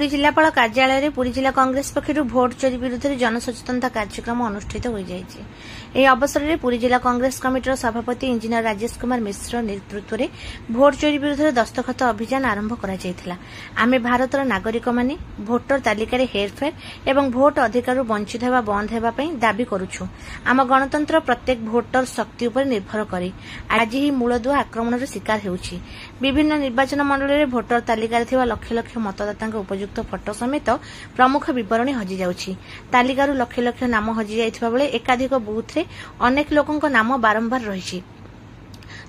पुरी जिलापाल कार्यालय में पुरी जिला कांग्रेस पक्षर भोट चोरी विरुद्ध में जनसचेतनता कार्यक्रम अनुष्ठित हो जाएगी। यह अवसर में पुरी जिला कांग्रेस कमिटर सभापति इंजीनियर राजेश कुमार मिश्र नेतृत्व में भोट चोरी विरुद्ध में दस्तखत अभियान आरंभ कर आमे भारतर नागरिक माने भोटर तालिका हेरफेर एवं भोट अधिकार वंचित होगा बंद होगापी दाबी करुछु। आम गणतंत्र प्रत्येक भोटर शक्ति उपर निर्भर करे आज ही मूलदुआ आक्रमण शिकार होउछि। विभिन्न निर्वाचन मंडल में भोटर तालिका लक्ष लक्ष मतदाता उपयुक्त फोटो समेत प्रमुख विवरणी हजि जाउछि। तालिकारु लक्ष लक्ष नाम हजि जाइथिबा बेले एकाधिक बूथ रे अनेक लोकंक नाम बारंबार रहिछि।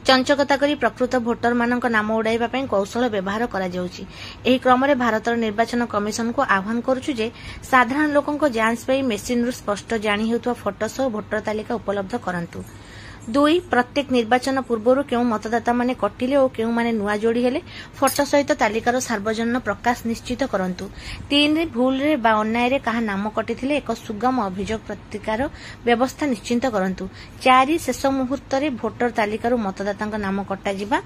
चंचकता करी प्रकृत भोटर मानक नाम उड़ाइबा पई कौशल व्यवहार करा जाउछि। एही क्रम रे भारतर निर्वाचन कमिशन को आह्वान करूछु जे साधारण लोकंक जांच पई मेसिन रु स्पष्ट जानि हेउतवा फोटो सह भोटर तालिका उपलब्ध करंतु। 2 प्रत्येक निर्वाचन पूर्व क्यों मतदाता माने कटिले और क्यों माने नुआ जोड़ी हेले फोटो सहित तालिकार सार्वजनिक प्रकाश निश्चित करंतु। 3 भूल रे बा अन्याय रे कहा नाम कटिथिले एक सुगम अभियोग प्रतिकार व्यवस्था निश्चित करंतु। 4 शेष मुहूर्त रे भोटर तालिकार मतदाता नाम कटा जिबा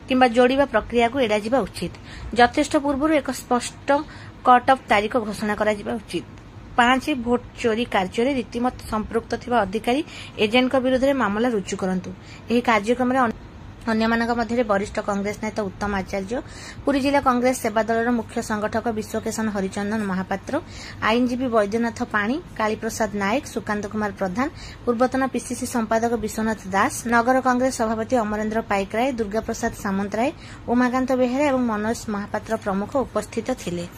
किंबा जोड़िबा प्रक्रिया को एड़ा जिबा उचित। यथेष्ट पूर्व एक स्पष्ट कट ऑफ तारीख घोषणा करा जिबा उचित। 5 भोट चोरी कार्य रीतिमत संपृक्त थिबा अधिकारी एजेंट विरुद्ध में मामला रुजु करंतु। एही कार्यक्रम में अन्यमानक मध्य वरिष्ठ कांग्रेस नेता उत्तम आचार्य, पुरी जिला कांग्रेस सेवा दलर मुख्य संगठक विश्वकेशन हरिचंदन महापात्र, आईनजीवी वैद्यनाथ पाणी, कालीप्रसाद नायक, सुकांत कुमार प्रधान, पूर्वतन पीसीसी संपादक विश्वनाथ दास, नगर कांग्रेस सभापति अमरेन्द्र पाइकराय, दुर्गा प्रसाद सामंतराय, उमाकांत बेहेरा और मनोज महापात्र प्रमुख उपस्थित थिले।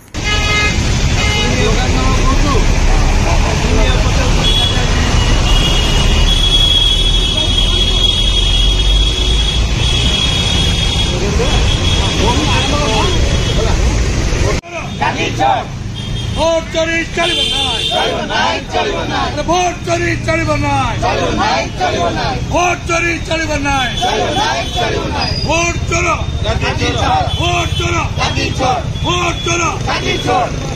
भोट चोरी चलिबो नाय भोट चोरी चलिबो नाय भोट चोरी चलिबो नाय भोट चोरो भोट चोरो भोट चोरो